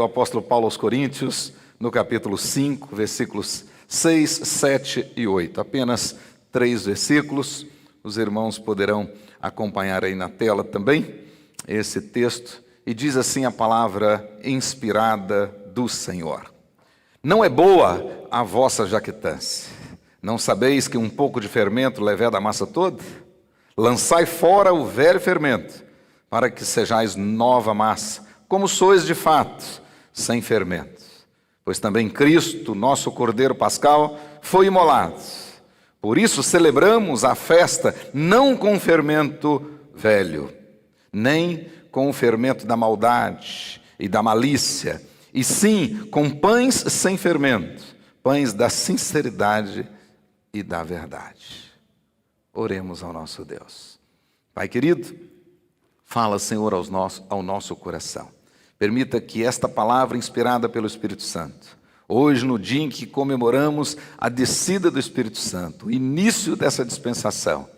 do apóstolo Paulo aos Coríntios, no capítulo 5, versículos 6, 7 e 8. Apenas 3 versículos. Os irmãos poderão acompanhar aí na tela também esse texto. E diz assim a palavra inspirada do Senhor: Não é boa a vossa jactância. Não sabeis que um pouco de fermento leveda a massa toda? Lançai fora o velho fermento, para que sejais nova massa, como sois de fato, sem fermento. Pois também Cristo, nosso Cordeiro Pascal, foi imolado. Por isso celebramos a festa não com o fermento velho, nem com o fermento da maldade e da malícia, e sim com pães sem fermento, pães da sinceridade e da verdade. Oremos ao nosso Deus. Pai querido, fala, Senhor, ao nosso coração. Permita que esta palavra inspirada pelo Espírito Santo, hoje no dia em que comemoramos a descida do Espírito Santo, o início dessa dispensação,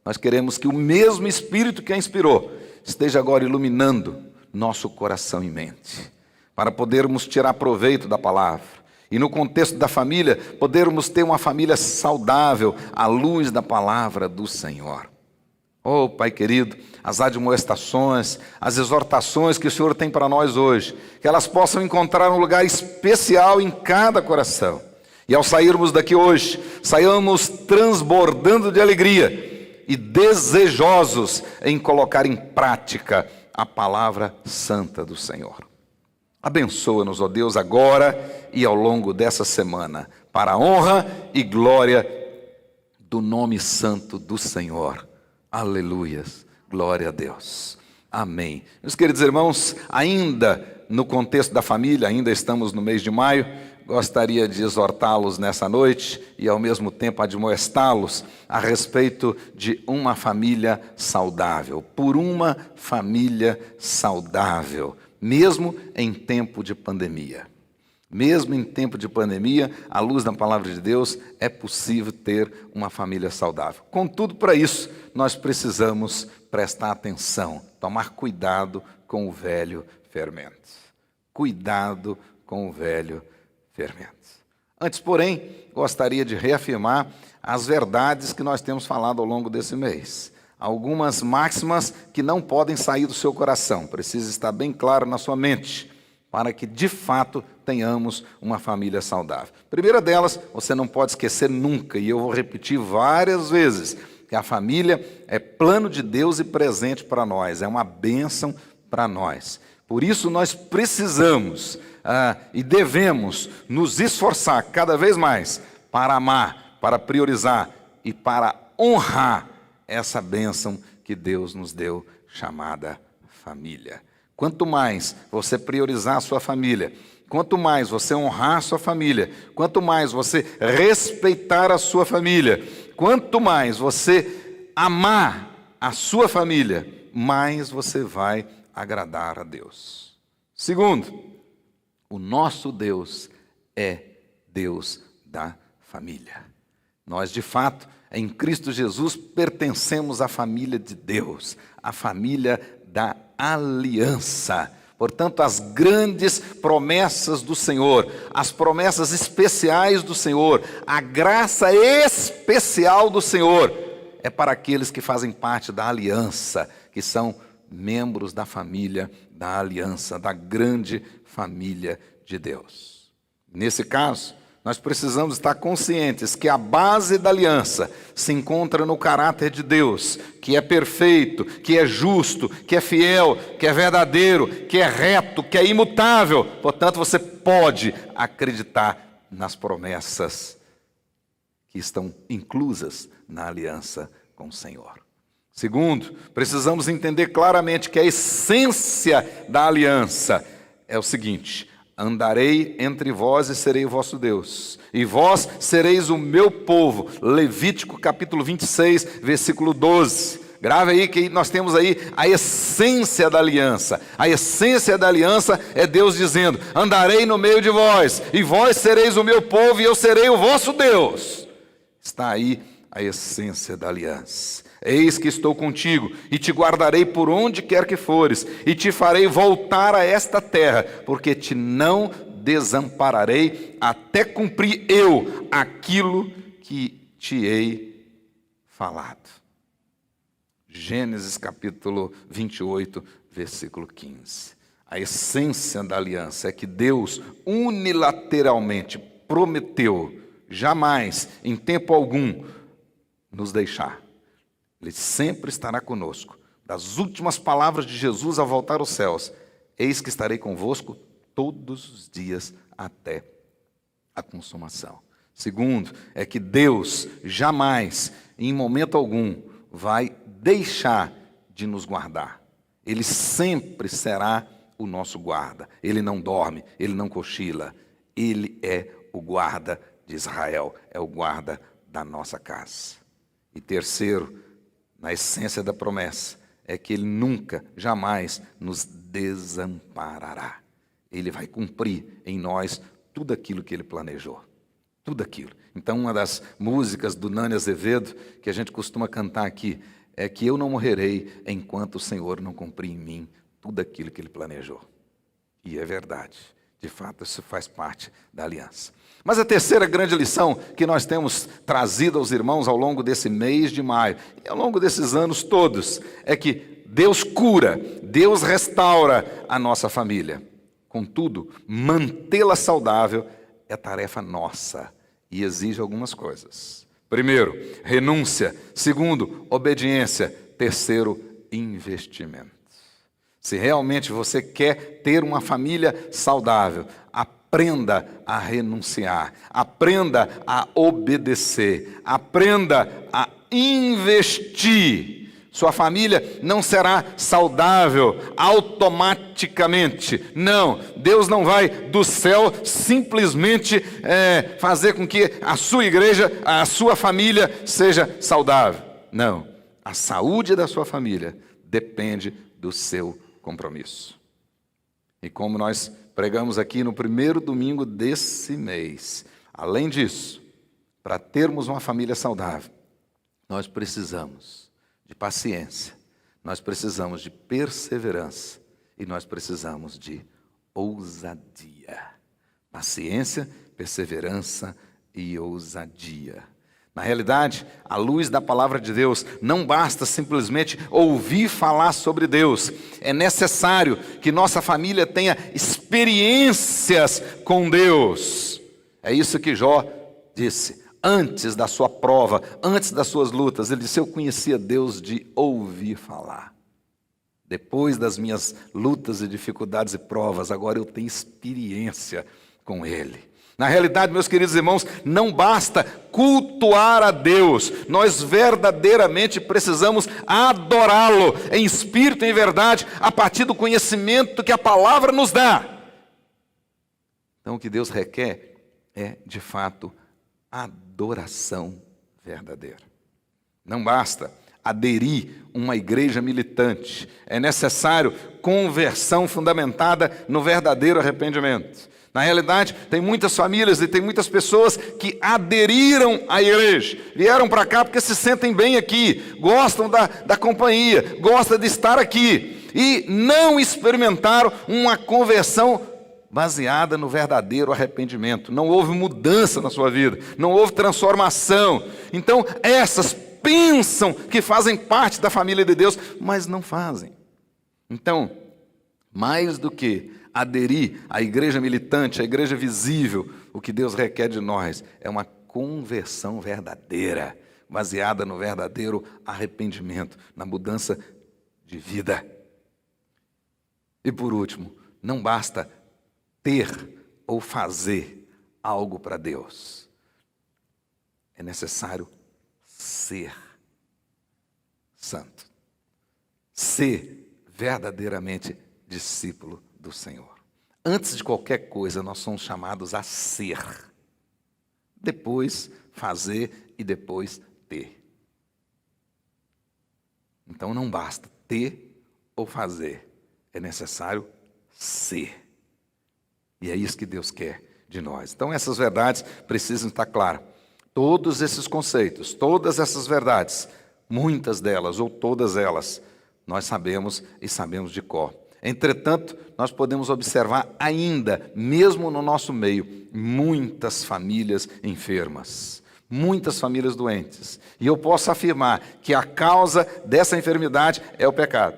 nós queremos que o mesmo Espírito que a inspirou esteja agora iluminando nosso coração e mente, para podermos tirar proveito da palavra. E no contexto da família, podermos ter uma família saudável à luz da palavra do Senhor. Oh, Pai querido, as admoestações, as exortações que o Senhor tem para nós hoje, que elas possam encontrar um lugar especial em cada coração. E ao sairmos daqui hoje, saiamos transbordando de alegria e desejosos em colocar em prática a palavra santa do Senhor. Abençoa-nos, ó Deus, agora e ao longo dessa semana, para a honra e glória do nome santo do Senhor. Aleluias, glória a Deus. Amém. Meus queridos irmãos, ainda no contexto da família, ainda estamos no mês de maio, gostaria de exortá-los nessa noite e ao mesmo tempo admoestá-los a respeito de uma família saudável, por uma família saudável, mesmo em tempo de pandemia. Mesmo em tempo de pandemia, à luz da palavra de Deus, é possível ter uma família saudável. Contudo, para isso, nós precisamos prestar atenção, tomar cuidado com o velho fermento. Cuidado com o velho fermento. Antes, porém, gostaria de reafirmar as verdades que nós temos falado ao longo desse mês. Algumas máximas que não podem sair do seu coração, precisa estar bem claro na sua mente, para que de fato tenhamos uma família saudável. Primeira delas, você não pode esquecer nunca, e eu vou repetir várias vezes, que a família é plano de Deus e presente para nós, é uma bênção para nós. Por isso nós precisamos e devemos nos esforçar cada vez mais para amar, para priorizar e para honrar essa bênção que Deus nos deu, chamada família. Quanto mais você priorizar a sua família, quanto mais você honrar a sua família, quanto mais você respeitar a sua família, quanto mais você amar a sua família, mais você vai agradar a Deus. Segundo, o nosso Deus é Deus da família. Nós, de fato, em Cristo Jesus, pertencemos à família de Deus, à família da aliança. Portanto, as grandes promessas do Senhor, as promessas especiais do Senhor, a graça especial do Senhor, é para aqueles que fazem parte da aliança, que são membros da família da aliança, da grande família de Deus. Nesse caso, nós precisamos estar conscientes que a base da aliança se encontra no caráter de Deus, que é perfeito, que é justo, que é fiel, que é verdadeiro, que é reto, que é imutável. Portanto, você pode acreditar nas promessas que estão inclusas na aliança com o Senhor. Segundo, precisamos entender claramente que a essência da aliança é o seguinte: andarei entre vós e serei o vosso Deus, e vós sereis o meu povo. Levítico capítulo 26, versículo 12. Grave aí que nós temos aí a essência da aliança. A essência da aliança é Deus dizendo: andarei no meio de vós, e vós sereis o meu povo, e eu serei o vosso Deus. Está aí a essência da aliança. Eis que estou contigo, e te guardarei por onde quer que fores, e te farei voltar a esta terra, porque te não desampararei, até cumprir eu aquilo que te hei falado. Gênesis capítulo 28, versículo 15. A essência da aliança é que Deus unilateralmente prometeu jamais, em tempo algum, nos deixar. Ele sempre estará conosco. Das últimas palavras de Jesus ao voltar aos céus: eis que estarei convosco todos os dias até a consumação. Segundo, é que Deus jamais, em momento algum, vai deixar de nos guardar. Ele sempre será o nosso guarda. Ele não dorme, ele não cochila. Ele é o guarda de Israel, é o guarda da nossa casa. E terceiro, na essência da promessa, é que ele nunca, jamais nos desamparará. Ele vai cumprir em nós tudo aquilo que ele planejou. Tudo aquilo. Então, uma das músicas do Nani Azevedo, que a gente costuma cantar aqui, é que eu não morrerei enquanto o Senhor não cumprir em mim tudo aquilo que ele planejou. E é verdade. De fato, isso faz parte da aliança. Mas a terceira grande lição que nós temos trazido aos irmãos ao longo desse mês de maio, e ao longo desses anos todos, é que Deus cura, Deus restaura a nossa família. Contudo, mantê-la saudável é tarefa nossa e exige algumas coisas. Primeiro, renúncia. Segundo, obediência. Terceiro, investimento. Se realmente você quer ter uma família saudável, aprenda a renunciar, aprenda a obedecer, aprenda a investir. Sua família não será saudável automaticamente. Não, Deus não vai do céu simplesmente fazer com que a sua igreja, a sua família seja saudável. Não, a saúde da sua família depende do seu compromisso. E como nós pregamos aqui no primeiro domingo desse mês, além disso, para termos uma família saudável, nós precisamos de paciência, nós precisamos de perseverança e nós precisamos de ousadia. Paciência, perseverança e ousadia. Na realidade, à luz da palavra de Deus, não basta simplesmente ouvir falar sobre Deus. É necessário que nossa família tenha experiências com Deus. É isso que Jó disse. Antes da sua prova, antes das suas lutas, ele disse: eu conhecia Deus de ouvir falar. Depois das minhas lutas e dificuldades e provas, agora eu tenho experiência com Ele. Na realidade, meus queridos irmãos, não basta cultuar a Deus, nós verdadeiramente precisamos adorá-lo em espírito e em verdade, a partir do conhecimento que a palavra nos dá. Então, o que Deus requer é, de fato, adoração verdadeira. Não basta aderir uma igreja militante, é necessário conversão fundamentada no verdadeiro arrependimento. Na realidade, tem muitas famílias e tem muitas pessoas que aderiram à igreja, vieram para cá porque se sentem bem aqui, gostam da companhia, gostam de estar aqui, e não experimentaram uma conversão baseada no verdadeiro arrependimento. Não houve mudança na sua vida, não houve transformação. Então, essas pensam que fazem parte da família de Deus, mas não fazem. Então, mais do que aderir à igreja militante, à igreja visível, o que Deus requer de nós é uma conversão verdadeira, baseada no verdadeiro arrependimento, na mudança de vida. E por último, não basta ter ou fazer algo para Deus. É necessário ser santo. Ser verdadeiramente discípulo do Senhor. Antes de qualquer coisa, nós somos chamados a ser. Depois fazer e depois ter. Então não basta ter ou fazer. É necessário ser. E é isso que Deus quer de nós. Então essas verdades precisam estar claras. Todos esses conceitos, todas essas verdades, muitas delas ou todas elas, nós sabemos e sabemos de cor. Entretanto, nós podemos observar ainda, mesmo no nosso meio, muitas famílias enfermas, muitas famílias doentes. E eu posso afirmar que a causa dessa enfermidade é o pecado.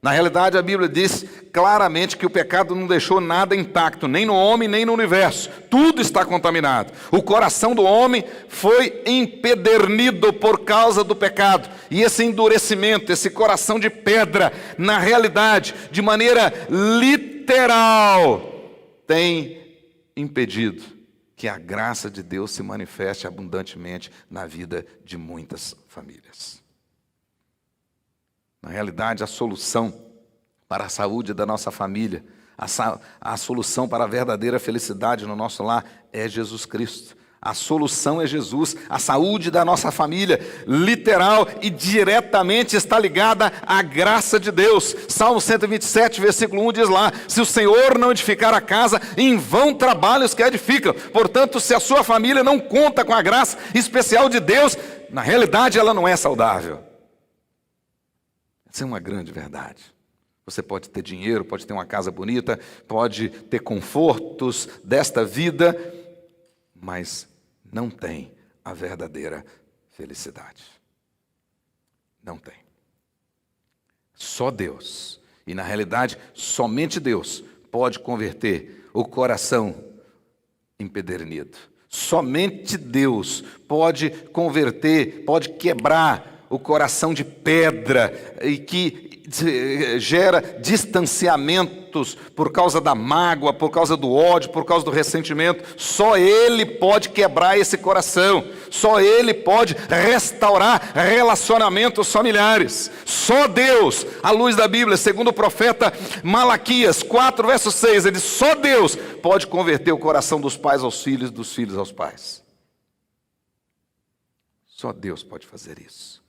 Na realidade, a Bíblia diz claramente que o pecado não deixou nada intacto, nem no homem, nem no universo. Tudo está contaminado. O coração do homem foi empedernido por causa do pecado. E esse endurecimento, esse coração de pedra, na realidade, de maneira literal, tem impedido que a graça de Deus se manifeste abundantemente na vida de muitas famílias. Na realidade, a solução para a saúde da nossa família, a solução para a verdadeira felicidade no nosso lar é Jesus Cristo. A solução é Jesus. A saúde da nossa família, literal e diretamente, está ligada à graça de Deus. Salmo 127, versículo 1 diz lá: se o Senhor não edificar a casa, em vão trabalham os que a edificam. Portanto, se a sua família não conta com a graça especial de Deus, na realidade ela não é saudável. Essa é uma grande verdade. Você pode ter dinheiro, pode ter uma casa bonita, pode ter confortos desta vida, mas não tem a verdadeira felicidade. Não tem. Só Deus, e na realidade somente Deus, pode converter o coração empedernido. Somente Deus pode converter, pode quebrar o coração de pedra e que gera distanciamentos por causa da mágoa, por causa do ódio, por causa do ressentimento. Só Ele pode quebrar esse coração. Só Ele pode restaurar relacionamentos familiares. Só Deus, à luz da Bíblia, segundo o profeta Malaquias 4, verso 6, ele diz: só Deus pode converter o coração dos pais aos filhos, dos filhos aos pais. Só Deus pode fazer isso.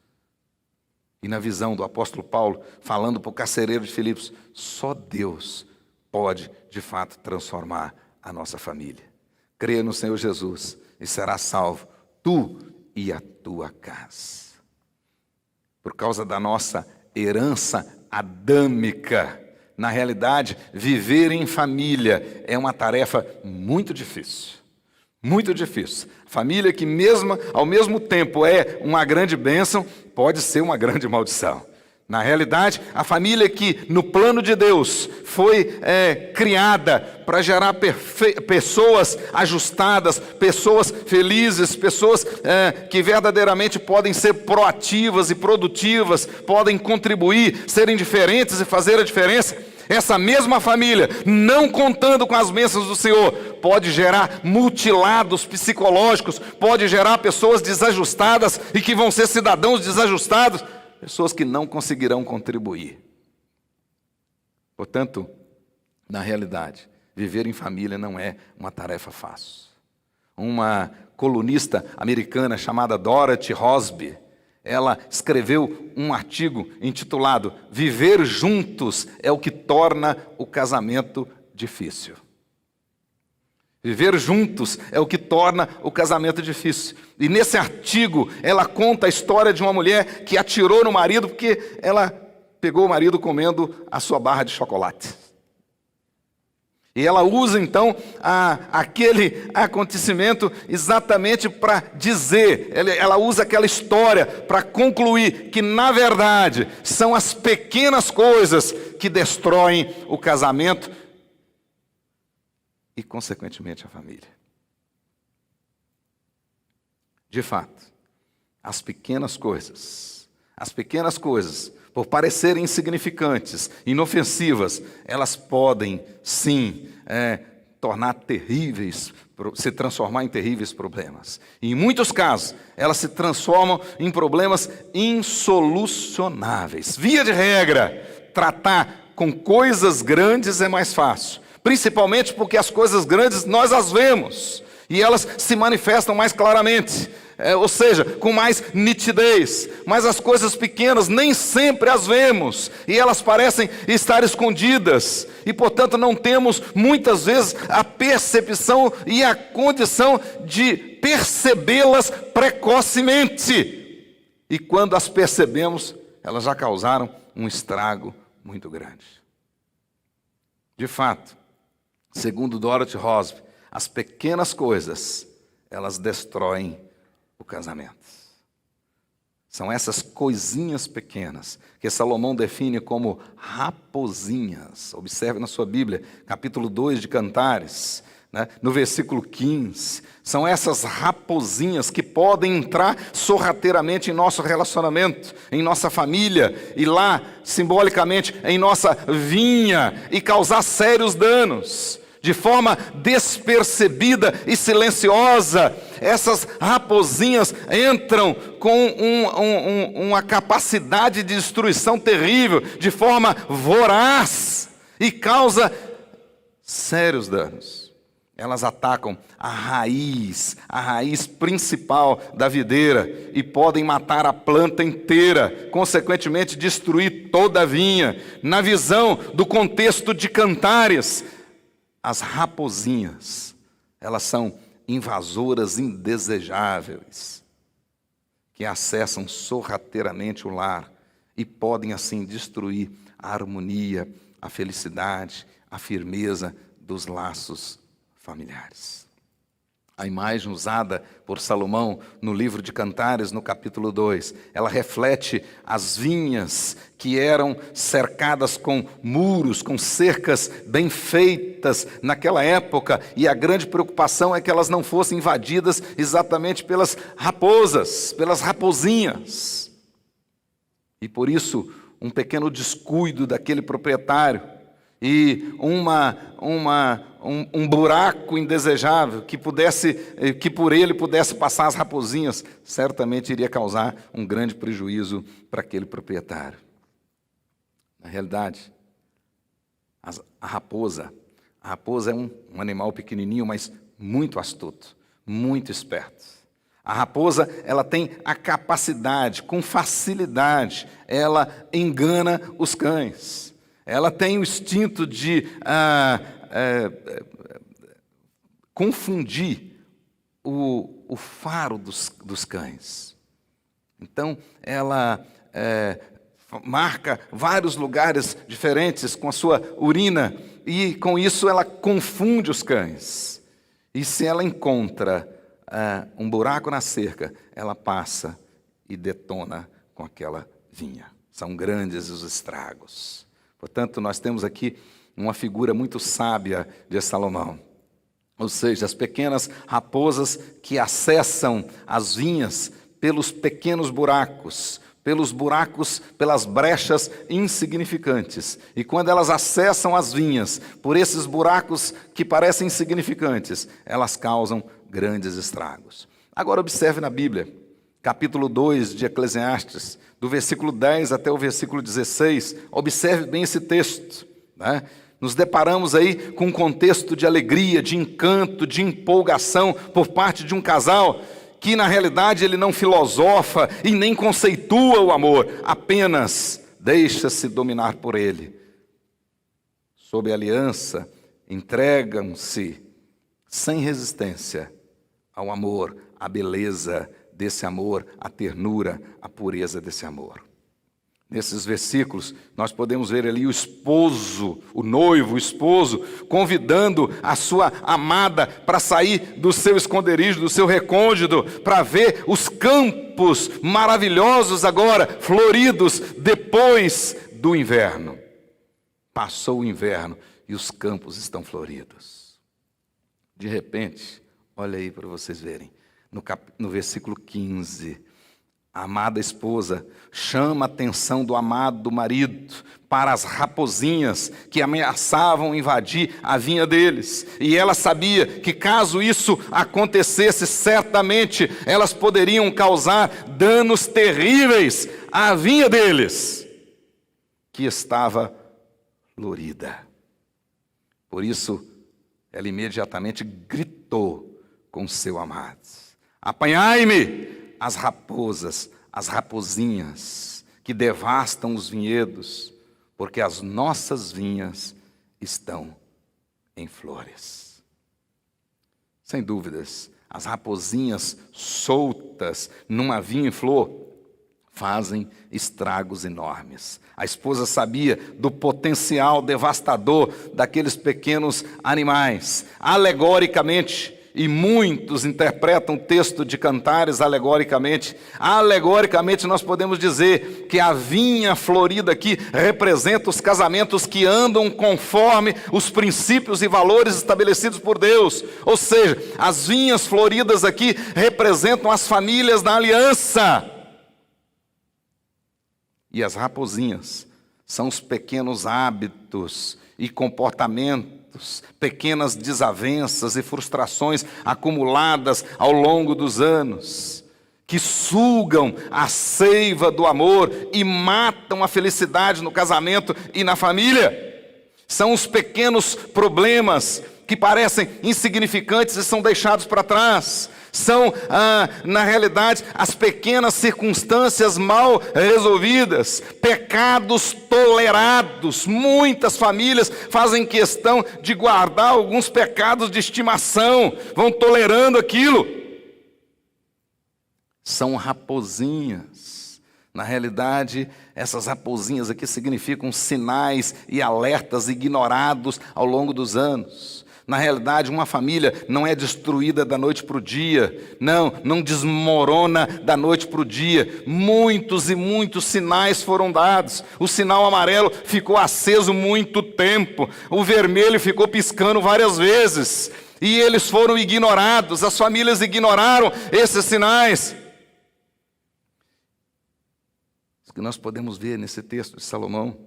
E na visão do apóstolo Paulo, falando para o carcereiro de Filipos, só Deus pode, de fato, transformar a nossa família. Creia no Senhor Jesus e será salvo, tu e a tua casa. Por causa da nossa herança adâmica, na realidade, viver em família é uma tarefa muito difícil. Muito difícil. Família que mesmo, ao mesmo tempo é uma grande bênção, pode ser uma grande maldição. Na realidade, a família que no plano de Deus foi criada para gerar pessoas ajustadas, pessoas felizes, pessoas que verdadeiramente podem ser proativas e produtivas, podem contribuir, serem diferentes e fazer a diferença. Essa mesma família, não contando com as bênçãos do Senhor, pode gerar mutilados psicológicos, pode gerar pessoas desajustadas e que vão ser cidadãos desajustados, pessoas que não conseguirão contribuir. Portanto, na realidade, viver em família não é uma tarefa fácil. Uma colunista americana chamada Dorothy Rosby, ela escreveu um artigo intitulado "Viver juntos é o que torna o casamento difícil". Viver juntos é o que torna o casamento difícil. E nesse artigo, ela conta a história de uma mulher que atirou no marido porque ela pegou o marido comendo a sua barra de chocolate. E ela usa então aquele acontecimento exatamente para dizer, ela usa aquela história para concluir que na verdade são as pequenas coisas que destroem o casamento e consequentemente a família. De fato, as pequenas coisas, por parecerem insignificantes, inofensivas, elas podem, sim, se transformar em terríveis problemas. E, em muitos casos, elas se transformam em problemas insolucionáveis. Via de regra, tratar com coisas grandes é mais fácil, principalmente porque as coisas grandes nós as vemos, e elas se manifestam mais claramente. ou seja, com mais nitidez. Mas as coisas pequenas nem sempre as vemos, e elas parecem estar escondidas, e portanto não temos muitas vezes a percepção e a condição de percebê-las precocemente. E quando as percebemos, elas já causaram um estrago muito grande. De fato, segundo Dorothy Rosby, as pequenas coisas, elas destroem o casamento. São essas coisinhas pequenas que Salomão define como raposinhas. Observe na sua Bíblia, capítulo 2 de Cantares, no versículo 15. São essas raposinhas que podem entrar sorrateiramente em nosso relacionamento, em nossa família, e lá, simbolicamente, em nossa vinha, e causar sérios danos. De forma despercebida e silenciosa, essas raposinhas entram com uma capacidade de destruição terrível, de forma voraz, e causa sérios danos. Elas atacam a raiz principal da videira, e podem matar a planta inteira, consequentemente destruir toda a vinha. Na visão do contexto de Cantares, as raposinhas, elas são invasoras indesejáveis, que acessam sorrateiramente o lar e podem assim destruir a harmonia, a felicidade, a firmeza dos laços familiares. A imagem usada por Salomão no livro de Cantares, no capítulo 2, ela reflete as vinhas que eram cercadas com muros, com cercas bem feitas naquela época, e a grande preocupação é que elas não fossem invadidas exatamente pelas raposas, pelas raposinhas. E por isso, um pequeno descuido daquele proprietário e um buraco indesejável que por ele pudesse passar as raposinhas, certamente iria causar um grande prejuízo para aquele proprietário. Na realidade, a raposa é um animal pequenininho, mas muito astuto, muito esperto. A raposa, ela tem a capacidade, com facilidade, ela engana os cães. Ela tem o instinto de confundir o faro dos cães. Então, ela marca vários lugares diferentes com a sua urina, e com isso ela confunde os cães. E se ela encontra um buraco na cerca, ela passa e detona com aquela vinha. São grandes os estragos. Portanto, nós temos aqui uma figura muito sábia de Salomão. Ou seja, as pequenas raposas que acessam as vinhas pelos pequenos buracos, pelas brechas insignificantes. E quando elas acessam as vinhas por esses buracos que parecem insignificantes, elas causam grandes estragos. Agora observe na Bíblia, capítulo 2 de Eclesiastes, do versículo 10 até o versículo 16, observe bem esse texto, Nos deparamos aí com um contexto de alegria, de encanto, de empolgação por parte de um casal que na realidade ele não filosofa e nem conceitua o amor, apenas deixa-se dominar por ele. Sob aliança, entregam-se sem resistência ao amor, à beleza desse amor, a ternura, a pureza desse amor. Nesses versículos, nós podemos ver ali o esposo, o noivo, o esposo, convidando a sua amada para sair do seu esconderijo, do seu recôndito, para ver os campos maravilhosos agora, floridos, depois do inverno. Passou o inverno e os campos estão floridos. De repente, olha aí para vocês verem, no versículo 15, a amada esposa chama a atenção do amado marido para as raposinhas que ameaçavam invadir a vinha deles. E ela sabia que caso isso acontecesse, certamente elas poderiam causar danos terríveis à vinha deles, que estava florida. Por isso, ela imediatamente gritou com seu amado. Apanhai-me as raposas, as rapozinhas, que devastam os vinhedos, porque as nossas vinhas estão em flores. Sem dúvidas, as rapozinhas soltas numa vinha em flor fazem estragos enormes. A esposa sabia do potencial devastador daqueles pequenos animais. Alegoricamente, e muitos interpretam o texto de Cantares alegoricamente. Alegoricamente nós podemos dizer que a vinha florida aqui representa os casamentos que andam conforme os princípios e valores estabelecidos por Deus. Ou seja, as vinhas floridas aqui representam as famílias da aliança. E as rapozinhas são os pequenos hábitos e comportamentos, pequenas desavenças e frustrações acumuladas ao longo dos anos, que sugam a seiva do amor e matam a felicidade no casamento e na família. São os pequenos problemas que parecem insignificantes e são deixados para trás. São, na realidade, as pequenas circunstâncias mal resolvidas, pecados tolerados. Muitas famílias fazem questão de guardar alguns pecados de estimação, vão tolerando aquilo. São rapozinhas. Na realidade, essas rapozinhas aqui significam sinais e alertas ignorados ao longo dos anos. Na realidade, uma família não é destruída da noite para o dia. Não desmorona da noite para o dia. Muitos e muitos sinais foram dados. O sinal amarelo ficou aceso muito tempo. O vermelho ficou piscando várias vezes. E eles foram ignorados. As famílias ignoraram esses sinais. Isso que nós podemos ver nesse texto de Salomão.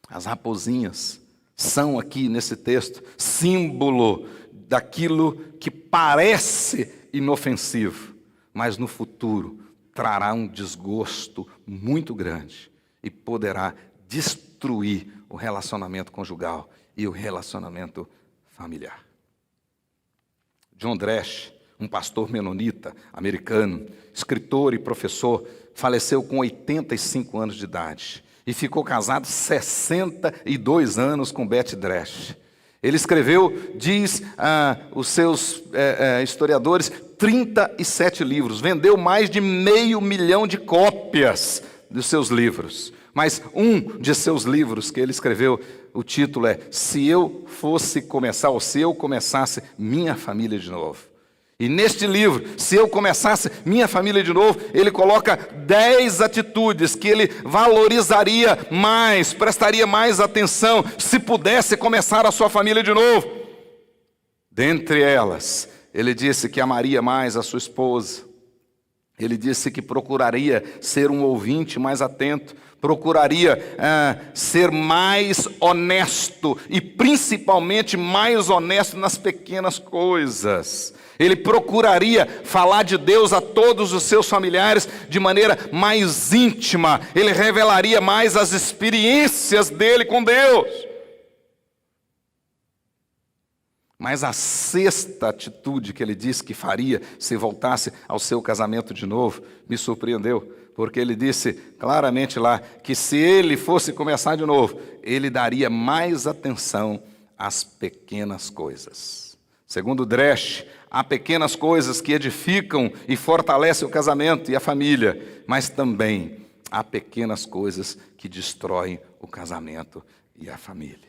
As rapozinhas são aqui nesse texto símbolo daquilo que parece inofensivo, mas no futuro trará um desgosto muito grande e poderá destruir o relacionamento conjugal e o relacionamento familiar. John Dresch, um pastor menonita americano, escritor e professor, faleceu com 85 anos de idade. E ficou casado 62 anos com Beth Dresch. Ele escreveu, diz os seus historiadores, 37 livros. Vendeu mais de 500 mil de cópias dos seus livros. Mas um de seus livros que ele escreveu, o título é Se eu fosse começar, ou se eu começasse minha família de novo. E neste livro, se eu começasse minha família de novo, ele coloca 10 atitudes que ele valorizaria mais, prestaria mais atenção, se pudesse começar a sua família de novo. Dentre elas, ele disse que amaria mais a sua esposa. Ele disse que procuraria ser um ouvinte mais atento, procuraria ser mais honesto e principalmente mais honesto nas pequenas coisas. Ele procuraria falar de Deus a todos os seus familiares de maneira mais íntima. Ele revelaria mais as experiências dele com Deus. Mas a sexta atitude que ele disse que faria se voltasse ao seu casamento de novo, me surpreendeu, porque ele disse claramente lá que se ele fosse começar de novo, ele daria mais atenção às pequenas coisas. Segundo Dresch, há pequenas coisas que edificam e fortalecem o casamento e a família, mas também há pequenas coisas que destroem o casamento e a família.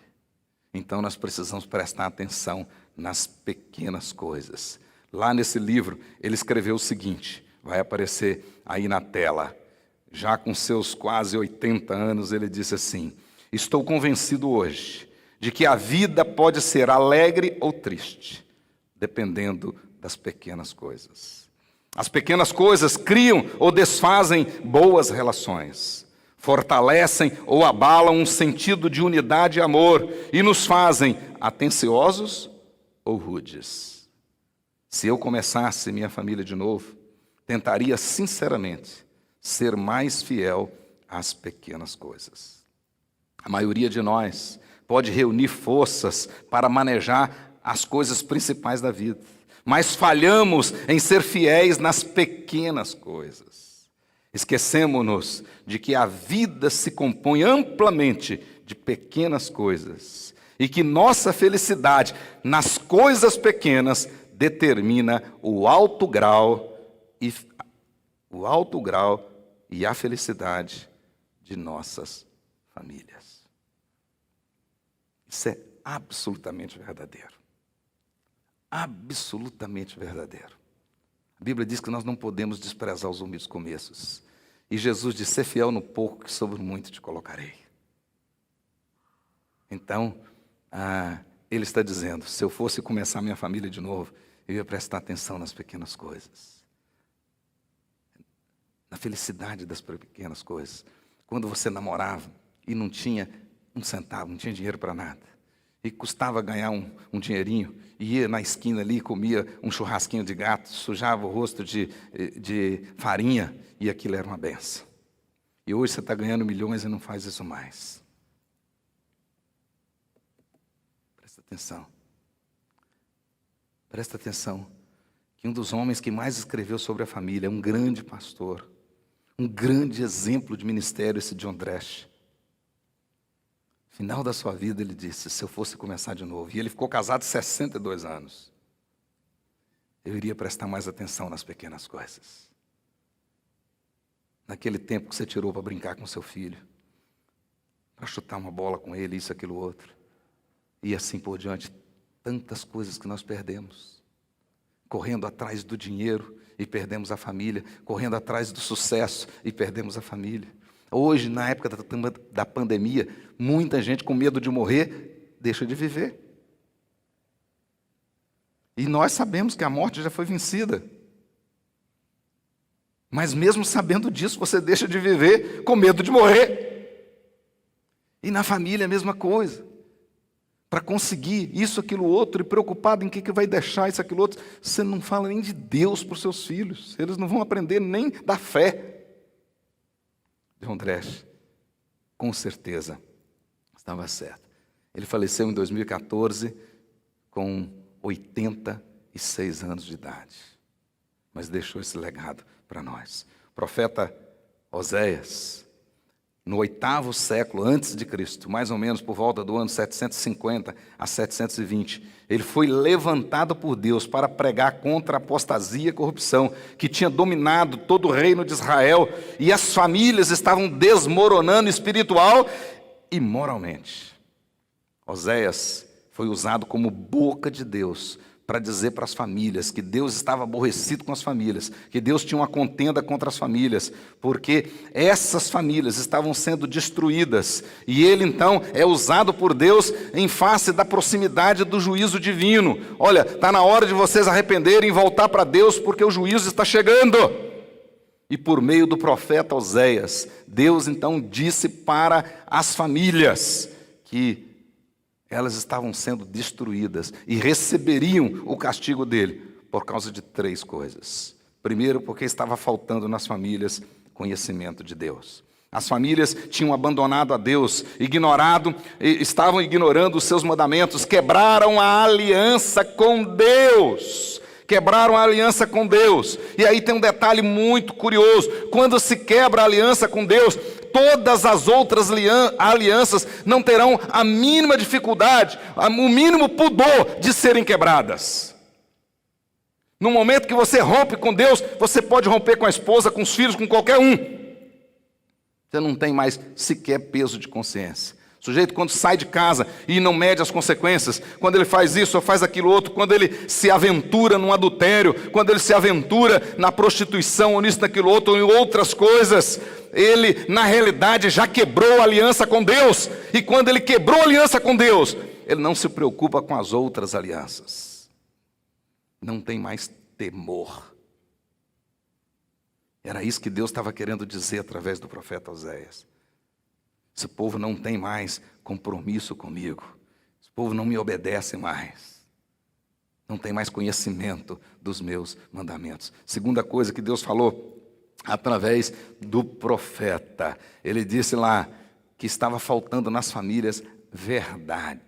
Então nós precisamos prestar atenção nas pequenas coisas. Lá nesse livro, ele escreveu o seguinte, vai aparecer aí na tela. Já com seus quase 80 anos, ele disse assim: estou convencido hoje de que a vida pode ser alegre ou triste, dependendo das pequenas coisas. As pequenas coisas criam ou desfazem boas relações, fortalecem ou abalam um sentido de unidade e amor e nos fazem atenciosos ou rudes. Se eu começasse minha família de novo, tentaria sinceramente ser mais fiel às pequenas coisas. A maioria de nós pode reunir forças para manejar as coisas principais da vida, mas falhamos em ser fiéis nas pequenas coisas. Esquecemos-nos de que a vida se compõe amplamente de pequenas coisas e que nossa felicidade nas coisas pequenas determina o alto grau e a felicidade de nossas famílias. Isso é absolutamente verdadeiro. Absolutamente verdadeiro. A Bíblia diz que nós não podemos desprezar os humildes começos. E Jesus disse: ser fiel no pouco, que sobre muito te colocarei. Então, ele está dizendo: se eu fosse começar minha família de novo, eu ia prestar atenção nas pequenas coisas. Na felicidade das pequenas coisas. Quando você namorava e não tinha um centavo, não tinha dinheiro para nada, e custava ganhar um dinheirinho, e ia na esquina ali, comia um churrasquinho de gato, sujava o rosto de farinha, e aquilo era uma benção. E hoje você está ganhando milhões e não faz isso mais. Presta atenção. Presta atenção, que um dos homens que mais escreveu sobre a família, um grande pastor, um grande exemplo de ministério, esse John Dresch. No final da sua vida ele disse: se eu fosse começar de novo, e ele ficou casado 62 anos, eu iria prestar mais atenção nas pequenas coisas. Naquele tempo que você tirou para brincar com seu filho, para chutar uma bola com ele, isso, aquilo, outro, e assim por diante. Tantas coisas que nós perdemos, correndo atrás do dinheiro e perdemos a família, correndo atrás do sucesso e perdemos a família. Hoje, na época da pandemia, muita gente com medo de morrer, deixa de viver. E nós sabemos que a morte já foi vencida. Mas mesmo sabendo disso, você deixa de viver com medo de morrer. E na família a mesma coisa. Para conseguir isso, aquilo, outro, e preocupado em que vai deixar isso, aquilo, outro, você não fala nem de Deus para os seus filhos. Eles não vão aprender nem da fé. John Dresch, com certeza, estava certo. Ele faleceu em 2014 com 86 anos de idade. Mas deixou esse legado para nós. O profeta Oséias, no 8º século antes de Cristo, mais ou menos por volta do ano 750 a 720, ele foi levantado por Deus para pregar contra a apostasia e a corrupção que tinha dominado todo o reino de Israel, e as famílias estavam desmoronando espiritual e moralmente. Oséias foi usado como boca de Deus para dizer para as famílias que Deus estava aborrecido com as famílias, que Deus tinha uma contenda contra as famílias, porque essas famílias estavam sendo destruídas, e ele então é usado por Deus em face da proximidade do juízo divino. Olha, está na hora de vocês arrependerem e voltar para Deus, porque o juízo está chegando. E por meio do profeta Oséias, Deus então disse para as famílias que elas estavam sendo destruídas e receberiam o castigo dele por causa de 3 coisas. Primeiro, porque estava faltando nas famílias conhecimento de Deus. As famílias tinham abandonado a Deus, estavam ignorando os seus mandamentos, quebraram a aliança com Deus. Quebraram a aliança com Deus. E aí tem um detalhe muito curioso: quando se quebra a aliança com Deus, todas as outras alianças não terão a mínima dificuldade, o mínimo pudor de serem quebradas. No momento que você rompe com Deus, você pode romper com a esposa, com os filhos, com qualquer um. Você não tem mais sequer peso de consciência. O sujeito, quando sai de casa e não mede as consequências, quando ele faz isso ou faz aquilo outro, quando ele se aventura num adultério, quando ele se aventura na prostituição, ou nisso, naquilo outro, ou em outras coisas, ele, na realidade, já quebrou a aliança com Deus. E quando ele quebrou a aliança com Deus, ele não se preocupa com as outras alianças. Não tem mais temor. Era isso que Deus estava querendo dizer através do profeta Oséias. Esse povo não tem mais compromisso comigo. Esse povo não me obedece mais. Não tem mais conhecimento dos meus mandamentos. Segunda coisa que Deus falou através do profeta. Ele disse lá que estava faltando nas famílias verdade.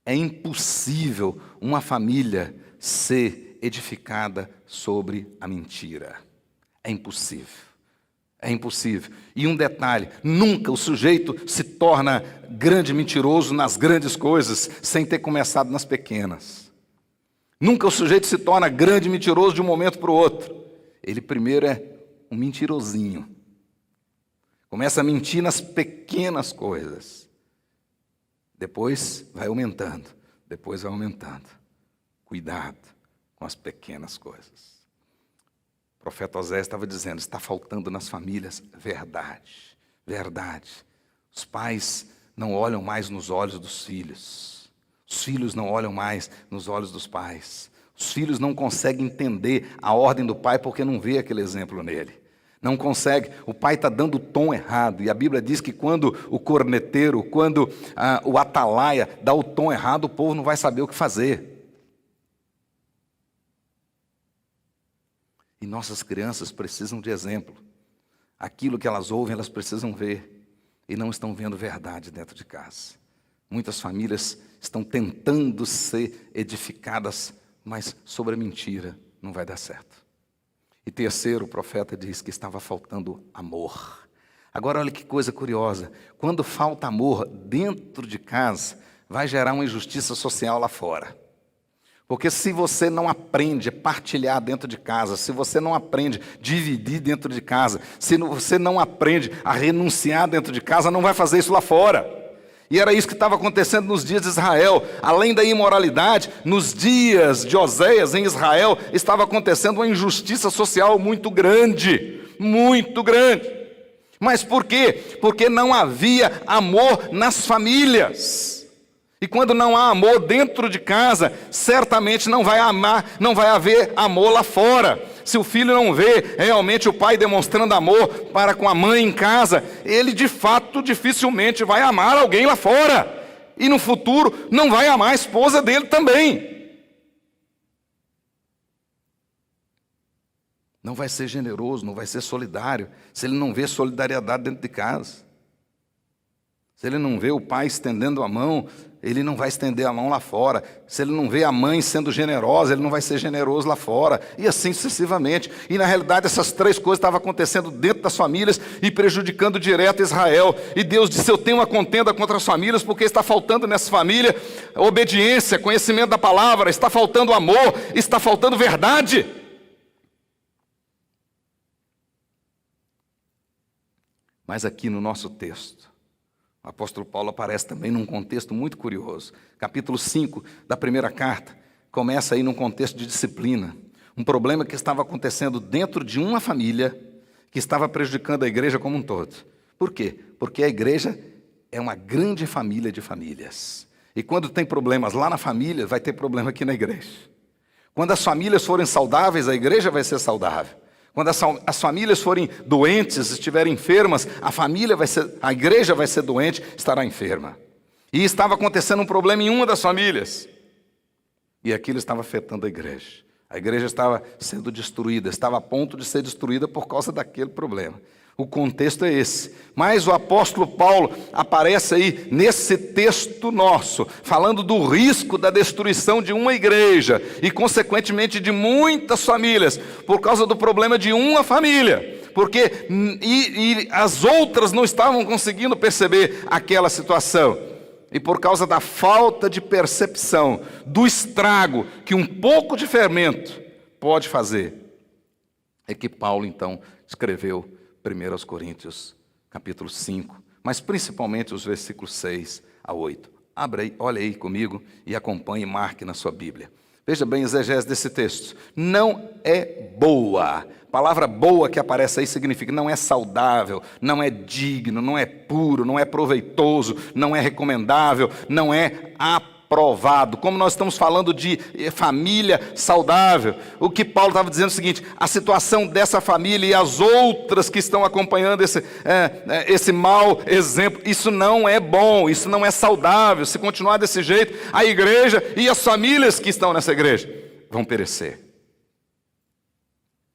É impossível uma família ser edificada sobre a mentira. É impossível. É impossível. E um detalhe, nunca o sujeito se torna grande mentiroso nas grandes coisas sem ter começado nas pequenas. Nunca o sujeito se torna grande mentiroso de um momento para o outro. Ele primeiro é um mentirosinho. Começa a mentir nas pequenas coisas. Depois vai aumentando. Depois vai aumentando. Cuidado com as pequenas coisas. O profeta Oséias estava dizendo, está faltando nas famílias verdade, verdade. Os pais não olham mais nos olhos dos filhos. Os filhos não olham mais nos olhos dos pais. Os filhos não conseguem entender a ordem do pai porque não vê aquele exemplo nele. Não consegue, o pai está dando o tom errado. E a Bíblia diz que quando o corneteiro, quando o atalaia dá o tom errado, o povo não vai saber o que fazer. E nossas crianças precisam de exemplo. Aquilo que elas ouvem, elas precisam ver. E não estão vendo verdade dentro de casa. Muitas famílias estão tentando ser edificadas, mas sobre a mentira não vai dar certo. E terceiro, o profeta diz que estava faltando amor. Agora olha que coisa curiosa. Quando falta amor dentro de casa, vai gerar uma injustiça social lá fora. Porque se você não aprende a partilhar dentro de casa, se você não aprende a dividir dentro de casa, se você não aprende a renunciar dentro de casa, não vai fazer isso lá fora. E era isso que estava acontecendo nos dias de Israel. Além da imoralidade, nos dias de Oséias em Israel, estava acontecendo uma injustiça social muito grande. Muito grande. Mas por quê? Porque não havia amor nas famílias. E quando não há amor dentro de casa, certamente não vai haver amor lá fora. Se o filho não vê realmente o pai demonstrando amor para com a mãe em casa, ele de fato dificilmente vai amar alguém lá fora. E no futuro não vai amar a esposa dele também. Não vai ser generoso, não vai ser solidário, se ele não vê solidariedade dentro de casa. Se ele não vê o pai estendendo a mão, ele não vai estender a mão lá fora. Se ele não vê a mãe sendo generosa, ele não vai ser generoso lá fora. E assim sucessivamente. E na realidade essas três coisas estavam acontecendo dentro das famílias e prejudicando direto Israel. E Deus disse, eu tenho uma contenda contra as famílias, porque está faltando nessa família obediência, conhecimento da palavra, está faltando amor, está faltando verdade. Mas aqui no nosso texto, o apóstolo Paulo aparece também num contexto muito curioso. Capítulo 5 da primeira carta começa aí num contexto de disciplina. Um problema que estava acontecendo dentro de uma família que estava prejudicando a igreja como um todo. Por quê? Porque a igreja é uma grande família de famílias. E quando tem problemas lá na família, vai ter problema aqui na igreja. Quando as famílias forem saudáveis, a igreja vai ser saudável. Quando as famílias forem doentes, estiverem enfermas, a igreja vai ser doente, estará enferma. E estava acontecendo um problema em uma das famílias. E aquilo estava afetando a igreja. A igreja estava sendo destruída, estava a ponto de ser destruída por causa daquele problema. O contexto é esse. Mas o apóstolo Paulo aparece aí nesse texto nosso, falando do risco da destruição de uma igreja e, consequentemente, de muitas famílias, por causa do problema de uma família. Porque as outras não estavam conseguindo perceber aquela situação. E por causa da falta de percepção, do estrago que um pouco de pode fazer, é que Paulo, então, escreveu 1 Coríntios, capítulo 5, mas principalmente os versículos 6 a 8. Abra aí, olha aí comigo e acompanhe e marque na sua Bíblia. Veja bem a exegese desse texto. Não é boa. A palavra boa que aparece aí significa não é saudável, não é digno, não é puro, não é proveitoso, não é recomendável, não é aprovado. Como nós estamos falando de família saudável, o que Paulo estava dizendo é o seguinte: a situação dessa família e as outras que estão acompanhando esse mau exemplo, isso não é bom, isso não é saudável. Se continuar desse jeito, a igreja e as famílias que estão nessa igreja vão perecer.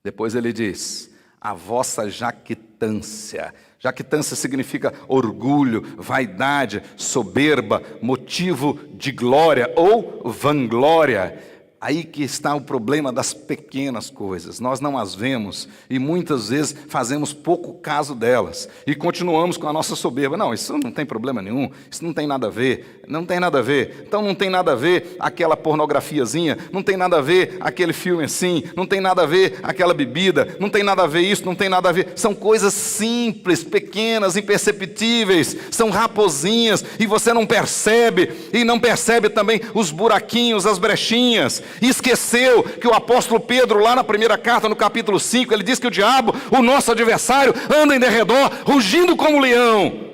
Depois ele diz, a vossa jactância. Jactância significa orgulho, vaidade, soberba, motivo de glória ou vanglória. Aí que está o problema das pequenas coisas. Nós não as vemos e muitas vezes fazemos pouco caso delas. E continuamos com a nossa soberba. Não, isso não tem problema nenhum, isso não tem nada a ver, não tem nada a ver. Então não tem nada a ver aquela pornografiazinha, não tem nada a ver aquele filme assim, não tem nada a ver aquela bebida, não tem nada a ver isso, não tem nada a ver. São coisas simples, pequenas, imperceptíveis, são raposinhas e você não percebe. E não percebe também os buraquinhos, as brechinhas. E esqueceu que o apóstolo Pedro, lá na primeira carta, no capítulo 5, ele diz que o diabo, o nosso adversário, anda em derredor, rugindo como leão,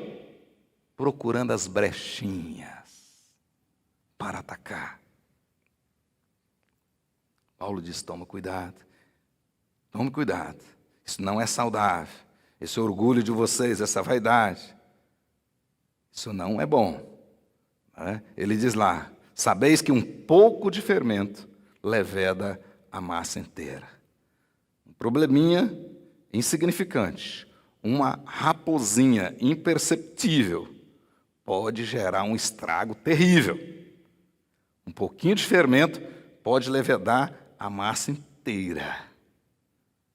procurando as brechinhas para atacar. Paulo diz, toma cuidado, isso não é saudável, esse orgulho de vocês, essa vaidade, isso não é bom. Ele diz lá, sabeis que um pouco de fermento leveda a massa inteira. Um probleminha insignificante, uma raposinha imperceptível, pode gerar um estrago terrível. Um pouquinho de fermento pode levedar a massa inteira.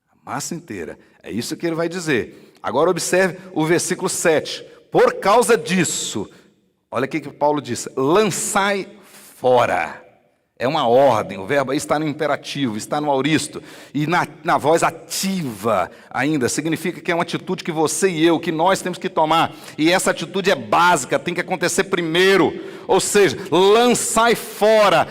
A massa inteira. É isso que ele vai dizer. Agora observe o versículo 7. Por causa disso, olha o que Paulo diz, lançai fora. É uma ordem, o verbo aí está no imperativo, está no auristo. E na voz ativa ainda, significa que é uma atitude que você e eu, que nós temos que tomar. E essa atitude é básica, tem que acontecer primeiro. Ou seja, lançai fora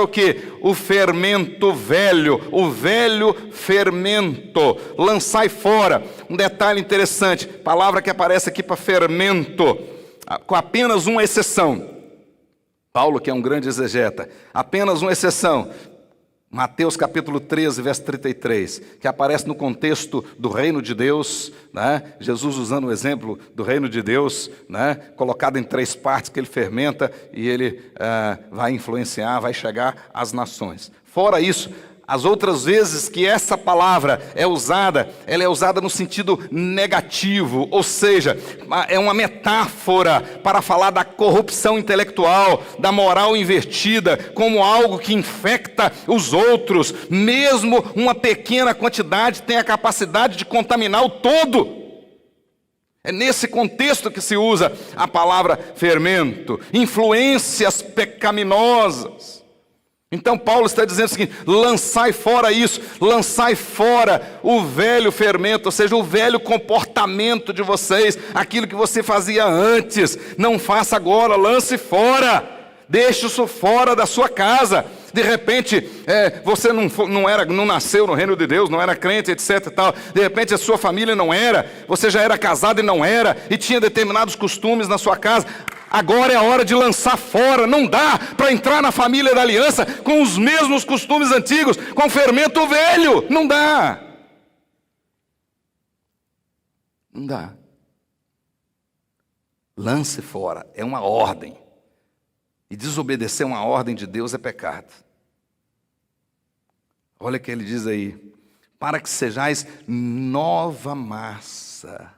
o quê? O fermento velho, o velho fermento. Lançai fora. Um detalhe interessante, palavra que aparece aqui para fermento, com apenas uma exceção. Paulo, que é um grande exegeta, apenas uma exceção, Mateus capítulo 13, verso 33, que aparece no contexto do reino de Deus, né? Jesus usando o exemplo do reino de Deus, né? Colocado em 3 partes que ele fermenta e ele vai influenciar, vai chegar às nações. Fora isso, as outras vezes que essa palavra é usada, ela é usada no sentido negativo, ou seja, é uma metáfora para falar da corrupção intelectual, da moral invertida, como algo que infecta os outros. Mesmo uma pequena quantidade tem a capacidade de contaminar o todo. É nesse contexto que se usa a palavra fermento, influências pecaminosas. Então Paulo está dizendo o seguinte, lançai fora isso, lançai fora o velho fermento, ou seja, o velho comportamento de vocês, aquilo que você fazia antes, não faça agora, lance fora, deixe isso fora da sua casa. De repente, você não nasceu no reino de Deus, não era crente, etc. e tal. De repente a sua família não era, você já era casado e não era, e tinha determinados costumes na sua casa. Agora é a hora de lançar fora. Não dá para entrar na família da aliança com os mesmos costumes antigos, com fermento velho. Não dá. Não dá. Lance fora. É uma ordem. E desobedecer uma ordem de Deus é pecado. Olha o que ele diz aí. Para que sejais nova massa.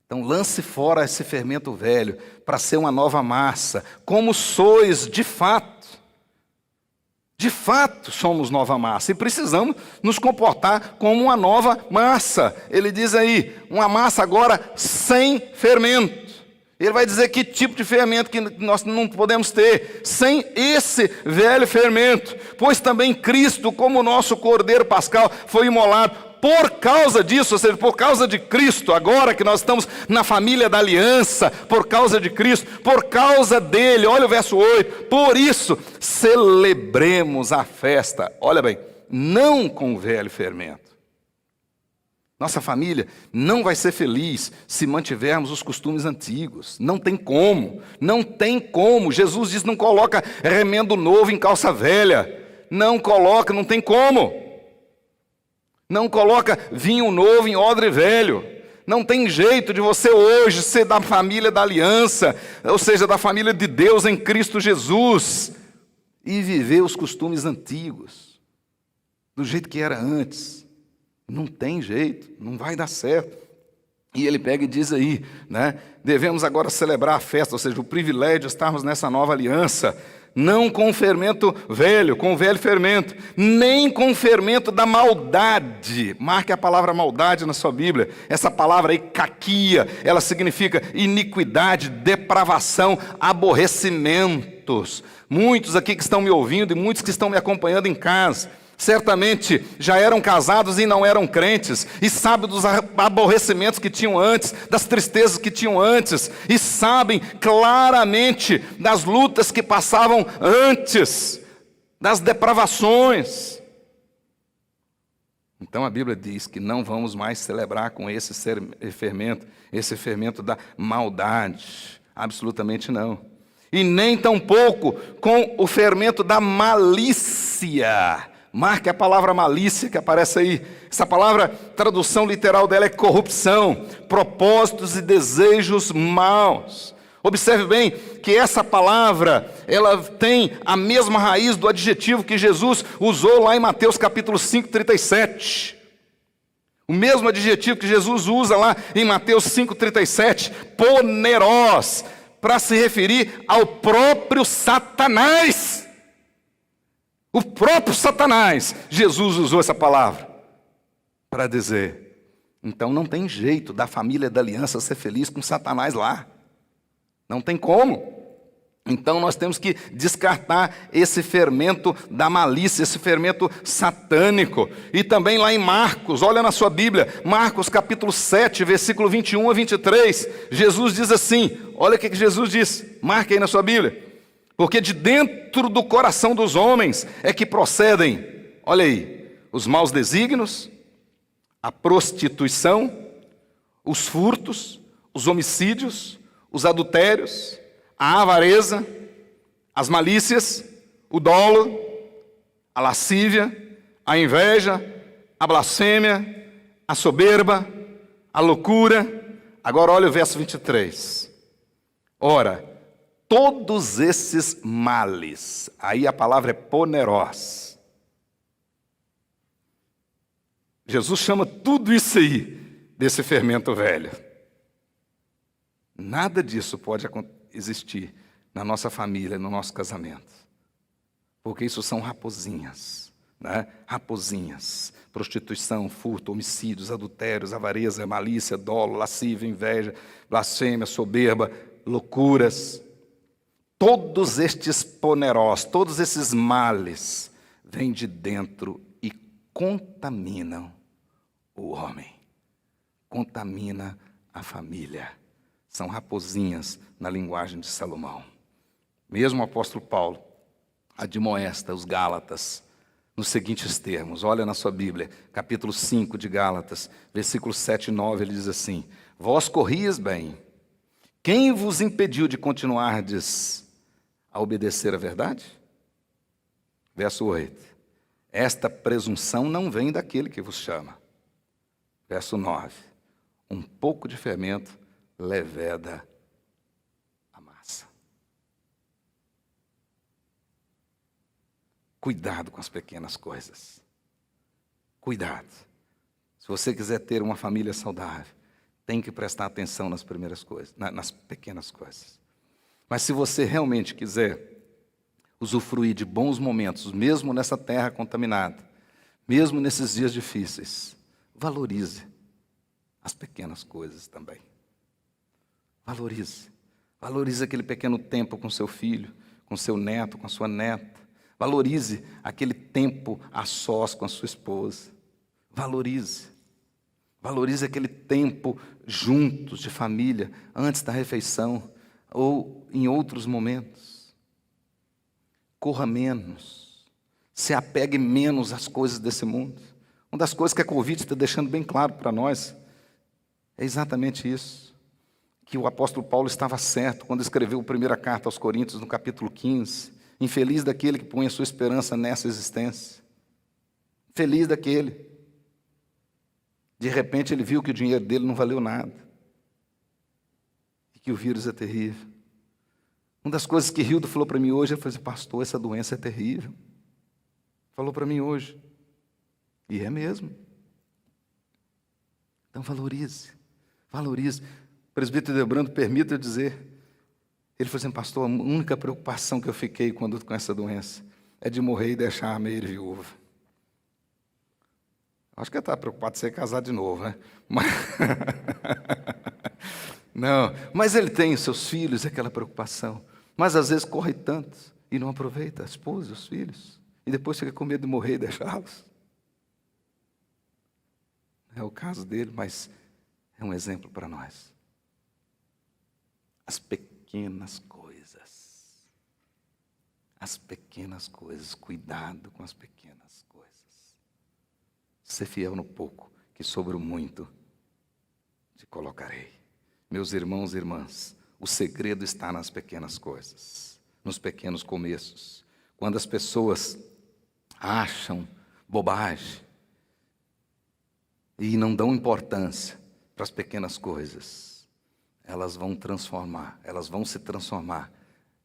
Então lance fora esse fermento velho para ser uma nova massa, como sois de fato. De fato somos nova massa e precisamos nos comportar como uma nova massa. Ele diz aí, uma massa agora sem fermento. Ele vai dizer que tipo de fermento que nós não podemos ter, sem esse velho fermento. Pois também Cristo, como nosso Cordeiro Pascal, foi imolado. Por causa disso, ou seja, por causa de Cristo, agora que nós estamos na família da aliança, por causa de Cristo, por causa dele, olha o verso 8, por isso celebremos a festa, olha bem, não com o velho fermento. Nossa família não vai ser feliz se mantivermos os costumes antigos, não tem como, não tem como. Jesus diz, não coloca remendo novo em calça velha, não coloca, não tem como. Não coloca vinho novo em odre velho. Não tem jeito de você hoje ser da família da aliança, ou seja, da família de Deus em Cristo Jesus, e viver os costumes antigos, do jeito que era antes. Não tem jeito, não vai dar certo. E ele pega e diz aí, né? Devemos agora celebrar a festa, ou seja, o privilégio de estarmos nessa nova aliança, não com o fermento velho, com o velho fermento, nem com o fermento da maldade. Marque a palavra maldade na sua Bíblia. Essa palavra aí, caquia, ela significa iniquidade, depravação, aborrecimentos. Muitos aqui que estão me ouvindo e muitos que estão me acompanhando em casa, certamente já eram casados e não eram crentes, e sabem dos aborrecimentos que tinham antes, das tristezas que tinham antes, e sabem claramente das lutas que passavam antes, das depravações. Então a Bíblia diz que não vamos mais celebrar com esse fermento da maldade, absolutamente não. E nem tampouco com o fermento da malícia. Marque a palavra malícia que aparece aí. Essa palavra, tradução literal dela é corrupção, propósitos e desejos maus. Observe bem que essa palavra, ela tem a mesma raiz do adjetivo que Jesus usou lá em Mateus capítulo 5, 37. O mesmo adjetivo que Jesus usa lá em Mateus 5, 37, poneros, para se referir ao próprio Satanás. O próprio Satanás, Jesus usou essa palavra para dizer, então não tem jeito da família da aliança ser feliz com Satanás lá. Não tem como. Então nós temos que descartar esse fermento da malícia, esse fermento satânico. E também lá em Marcos, olha na sua Bíblia, Marcos capítulo 7, versículo 21 a 23, Jesus diz assim, olha o que Jesus diz, marque aí na sua Bíblia. Porque de dentro do coração dos homens é que procedem, olha aí, os maus desígnios, a prostituição, os furtos, os homicídios, os adultérios, a avareza, as malícias, o dolo, a lascívia, a inveja, a blasfêmia, a soberba, a loucura. Agora olha o verso 23. Ora, todos esses males, aí a palavra é poneros. Jesus chama tudo isso aí desse fermento velho. Nada disso pode existir na nossa família, no nosso casamento. Porque isso são raposinhas, né? Raposinhas. Prostituição, furto, homicídios, adultérios, avareza, malícia, dolo, lascívia, inveja, blasfêmia, soberba, loucuras. Todos estes poneros, todos esses males, vêm de dentro e contaminam o homem, contamina a família. São raposinhas na linguagem de Salomão. Mesmo o apóstolo Paulo admoesta os Gálatas nos seguintes termos. Olha na sua Bíblia, capítulo 5 de Gálatas, versículos 7 e 9, ele diz assim, vós corrias bem, quem vos impediu de continuardes a obedecer à verdade? Verso 8. Esta presunção não vem daquele que vos chama. Verso 9. Um pouco de fermento leveda a massa. Cuidado com as pequenas coisas. Cuidado. Se você quiser ter uma família saudável, tem que prestar atenção nas primeiras coisas, nas pequenas coisas. Mas se você realmente quiser usufruir de bons momentos, mesmo nessa terra contaminada, mesmo nesses dias difíceis, valorize as pequenas coisas também. Valorize. Valorize aquele pequeno tempo com seu filho, com seu neto, com a sua neta. Valorize aquele tempo a sós com a sua esposa. Valorize. Valorize aquele tempo juntos de família, antes da refeição ou em outros momentos. Corra menos. Se apegue menos às coisas desse mundo. Uma das coisas que a Covid está deixando bem claro para nós é exatamente isso. Que o apóstolo Paulo estava certo quando escreveu a primeira carta aos Coríntios, no capítulo 15. Infeliz daquele que põe a sua esperança nessa existência. Feliz daquele. De repente ele viu que o dinheiro dele não valeu nada. E que o vírus é terrível. Uma das coisas que Hildo falou para mim hoje, ele falou assim, pastor, essa doença é terrível. Falou para mim hoje. E é mesmo. Então valorize. Valorize. Presbítero Debrando, permita eu dizer, Ele falou assim: pastor, a única preocupação que eu fiquei quando com essa doença é de morrer e deixar a meia viúva. Acho que ele está preocupado de ser casado de novo, né? Mas... Não, mas ele tem os seus filhos, aquela preocupação. Mas às vezes corre tanto e não aproveita a esposa, os filhos. E depois fica com medo de morrer e deixá-los. É o caso dele, mas é um exemplo para nós. As pequenas coisas. As pequenas coisas. Cuidado com as pequenas coisas. Ser fiel no pouco, que sobre o muito te colocarei. Meus irmãos e irmãs, o segredo está nas pequenas coisas, nos pequenos começos. Quando as pessoas acham bobagem e não dão importância para as pequenas coisas, elas vão se transformar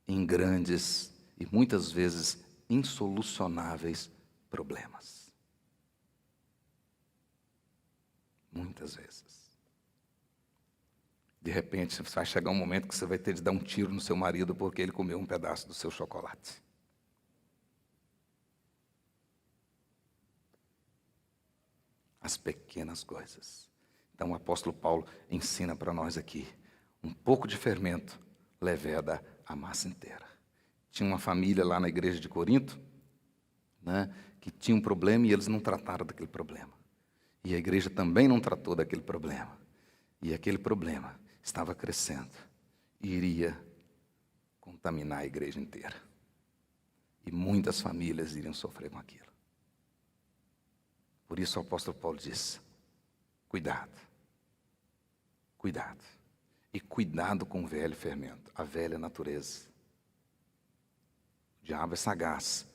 em grandes e muitas vezes insolucionáveis problemas. Muitas vezes. De repente, vai chegar um momento que você vai ter de dar um tiro no seu marido porque ele comeu um pedaço do seu chocolate. As pequenas coisas. Então o apóstolo Paulo ensina para nós aqui: um pouco de fermento leveda a massa inteira. Tinha uma família lá na igreja de Corinto, né, que tinha um problema e eles não trataram daquele problema. E a igreja também não tratou daquele problema. E aquele problema estava crescendo e iria contaminar a igreja inteira. E muitas famílias iriam sofrer com aquilo. Por isso o apóstolo Paulo diz: cuidado. Cuidado. E cuidado com o velho fermento, a velha natureza. O diabo é sagaz,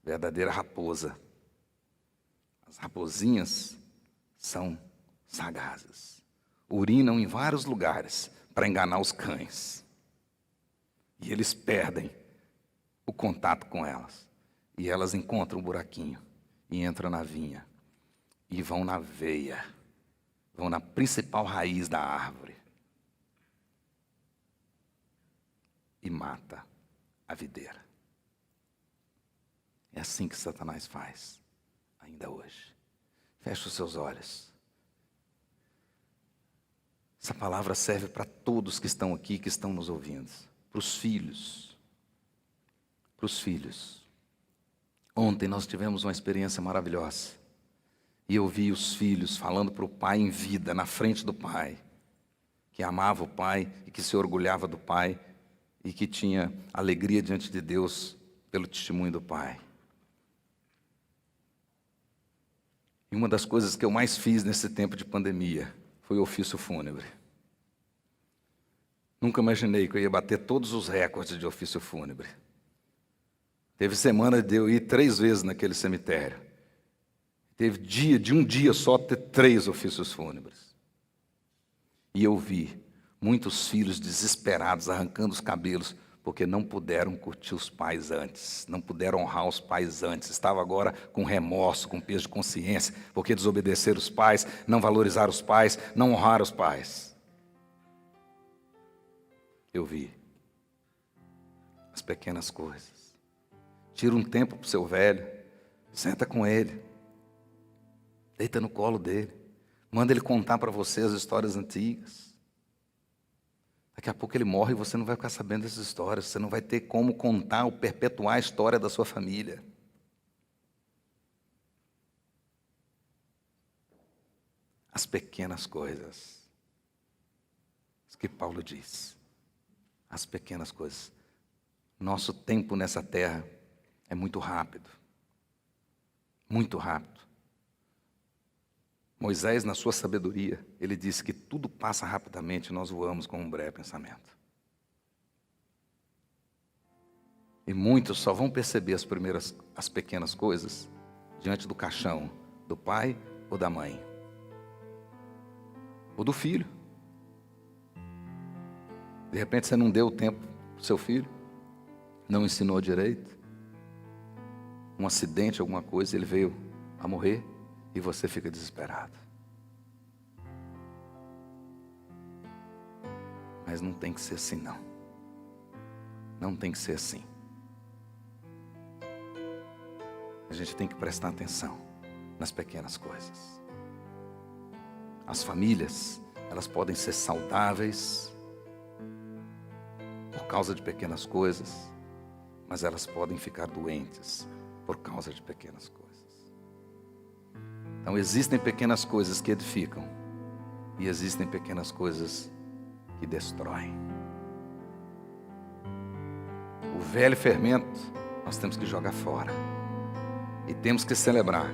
verdadeira raposa. As raposinhas são sagazes. Urinam em vários lugares para enganar os cães. E eles perdem o contato com elas. E elas encontram um buraquinho e entram na vinha. E vão na veia. Vão na principal raiz da árvore. E mata a videira. É assim que Satanás faz, ainda hoje. Feche os seus olhos. Essa palavra serve para todos que estão aqui, que estão nos ouvindo. Para os filhos. Para os filhos. Ontem nós tivemos uma experiência maravilhosa. E eu vi os filhos falando para o pai em vida, na frente do pai. Que amava o pai e que se orgulhava do pai. E que tinha alegria diante de Deus pelo testemunho do pai. E uma das coisas que eu mais fiz nesse tempo de pandemia foi o ofício fúnebre. Nunca imaginei que eu ia bater todos os recordes de ofício fúnebre. Teve semana de eu ir 3 vezes naquele cemitério. Teve dia, de um dia só, ter 3 ofícios fúnebres. E eu vi muitos filhos desesperados, arrancando os cabelos, porque não puderam curtir os pais antes, não puderam honrar os pais antes. Estava agora com remorso, com peso de consciência, porque desobedeceram os pais, não valorizaram os pais, não honraram os pais. Eu vi as pequenas coisas. Tira um tempo para o seu velho, senta com ele, deita no colo dele, manda ele contar para você as histórias antigas. Daqui a pouco ele morre e você não vai ficar sabendo dessas histórias. Você não vai ter como contar ou perpetuar a história da sua família. As pequenas coisas. Isso que Paulo diz. As pequenas coisas. Nosso tempo nessa terra é muito rápido. Muito rápido. Moisés, na sua sabedoria, ele disse que tudo passa rapidamente e nós voamos com um breve pensamento. E muitos só vão perceber as pequenas coisas diante do caixão do pai ou da mãe. Ou do filho. De repente você não deu tempo para o seu filho, não ensinou direito. Um acidente, alguma coisa, ele veio a morrer. E você fica desesperado. Mas não tem que ser assim, não. Não tem que ser assim. A gente tem que prestar atenção nas pequenas coisas. As famílias, elas podem ser saudáveis por causa de pequenas coisas, mas elas podem ficar doentes por causa de pequenas coisas. Então existem pequenas coisas que edificam e existem pequenas coisas que destroem. O velho fermento nós temos que jogar fora e temos que celebrar.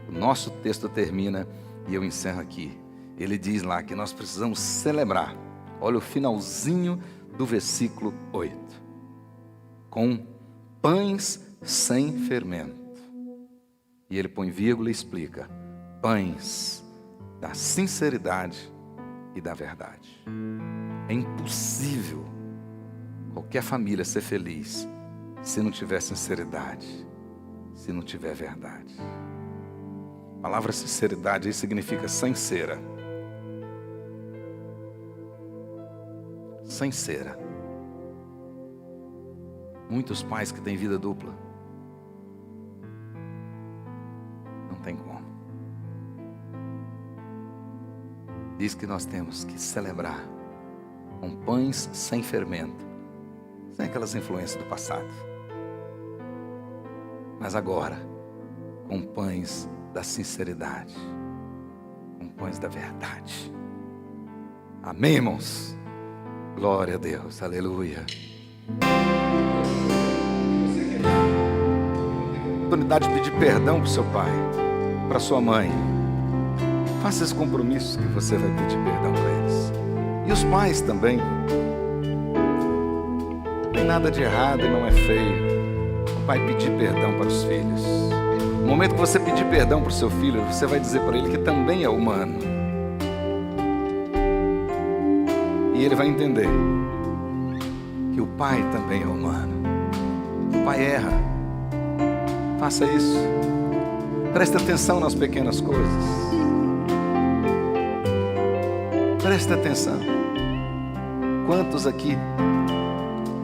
O nosso texto termina e eu encerro aqui. Ele diz lá que nós precisamos celebrar. Olha o finalzinho do versículo 8. Com pães sem fermento. E ele põe vírgula e explica. Pães da sinceridade e da verdade. É impossível qualquer família ser feliz se não tiver sinceridade, se não tiver verdade. A palavra sinceridade aí significa sincera. Sincera. Muitos pais que têm vida dupla. Não tem como. Diz que nós temos que celebrar com pães sem fermento, sem aquelas influências do passado. Mas agora, com pães da sinceridade, com pães da verdade. Amém, irmãos? Glória a Deus, aleluia. Oportunidade de pedir perdão para o seu pai, para sua mãe. Faça esse compromisso que você vai pedir perdão para eles. E os pais também. Não tem nada de errado e não é feio o pai pedir perdão para os filhos. No momento que você pedir perdão para o seu filho, você vai dizer para ele que também é humano. E ele vai entender que o pai também é humano. O pai erra. Faça isso. Preste atenção nas pequenas coisas. Preste atenção. Quantos aqui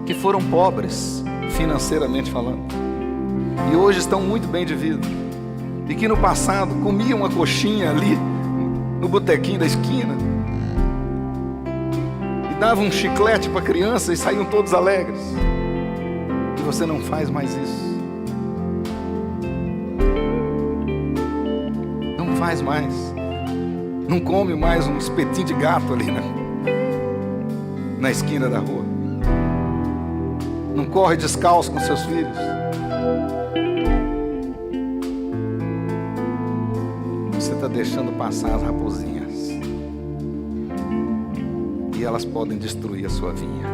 que foram pobres, financeiramente falando, e hoje estão muito bem de vida, e que no passado comiam uma coxinha ali no botequinho da esquina e davam um chiclete para a criança e saíam todos alegres. E você não faz mais isso. Não faz mais. Não come mais um espetinho de gato ali na esquina da rua. Não corre descalço com seus filhos. Você está deixando passar as raposinhas. E elas podem destruir a sua vinha.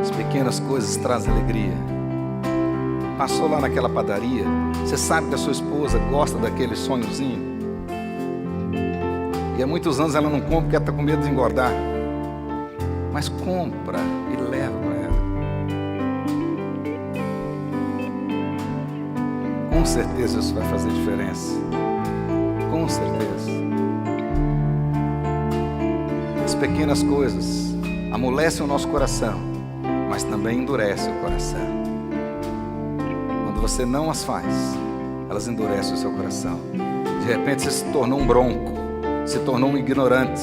As pequenas coisas trazem alegria. Passou lá naquela padaria, você sabe que a sua esposa gosta daquele sonhozinho. E há muitos anos ela não compra porque ela está com medo de engordar. Mas compra e leva para ela. Com certeza isso vai fazer diferença. Com certeza. As pequenas coisas amolecem o nosso coração, mas também endurecem o coração. Quando você não as faz, elas endurecem o seu coração. De repente você se tornou um bronco, se tornou um ignorante,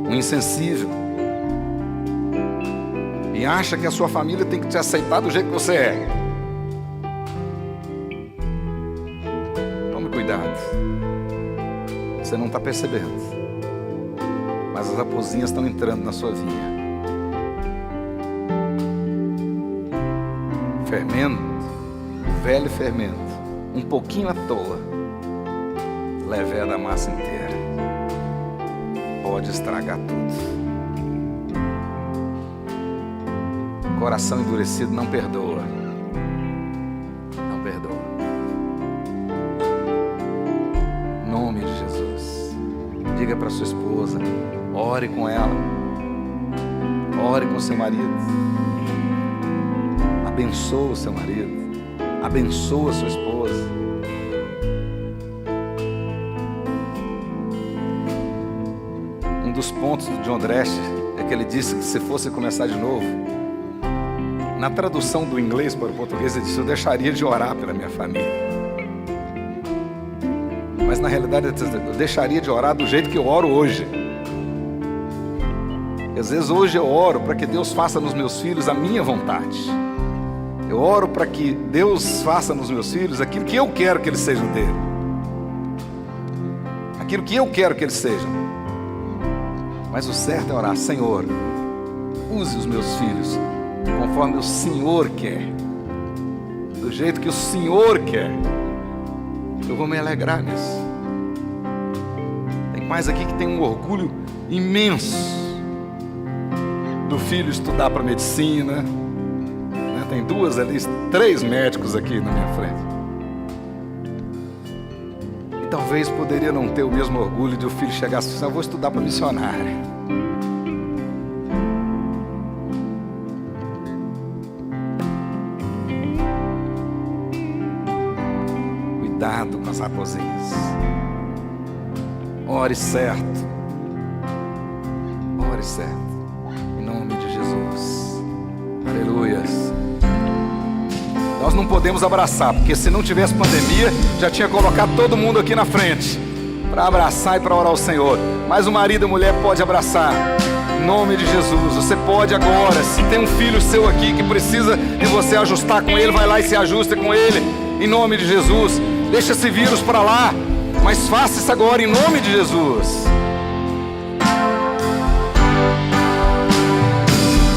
um insensível, e acha que a sua família tem que te aceitar do jeito que você é. Tome cuidado. Você não está percebendo, mas as raposinhas estão entrando na sua vinha. Fermento, o velho fermento, um pouquinho à toa, levéia da massa inteira, pode estragar tudo. Coração endurecido não perdoa. Não perdoa. Em nome de Jesus. Diga para sua esposa, ore com ela. Ore com seu marido. Abençoa o seu marido. Abençoa a sua esposa. Um dos pontos do John Dresch é que ele disse que se fosse começar de novo, na tradução do inglês para o português, ele disse: eu deixaria de orar pela minha família. Mas na realidade, eu deixaria de orar do jeito que eu oro hoje. E às vezes hoje eu oro para que Deus faça nos meus filhos a minha vontade. Eu oro para que Deus faça nos meus filhos aquilo que eu quero que eles sejam dele. Aquilo que eu quero que eles sejam. Mas o certo é orar: Senhor, use os meus filhos conforme o Senhor quer, do jeito que o Senhor quer. Eu vou me alegrar nisso. Tem pais aqui que tem um orgulho imenso do filho estudar para medicina, né? Tem duas ali, 3 médicos aqui na minha frente. E talvez poderia não ter o mesmo orgulho de o filho chegar assim: eu vou estudar para missionário. Cuidado com as raposinhas. Ore certo. Ore certo. Em nome de Jesus. Aleluias. Nós não podemos abraçar, porque se não tivesse pandemia, já tinha colocado todo mundo aqui na frente para abraçar e para orar ao Senhor. Mas o marido e a mulher pode abraçar. Em nome de Jesus. Você pode agora. Se tem um filho seu aqui que precisa de você ajustar com ele, vai lá e se ajusta com ele. Em nome de Jesus. Deixa esse vírus para lá, mas faça isso agora em nome de Jesus.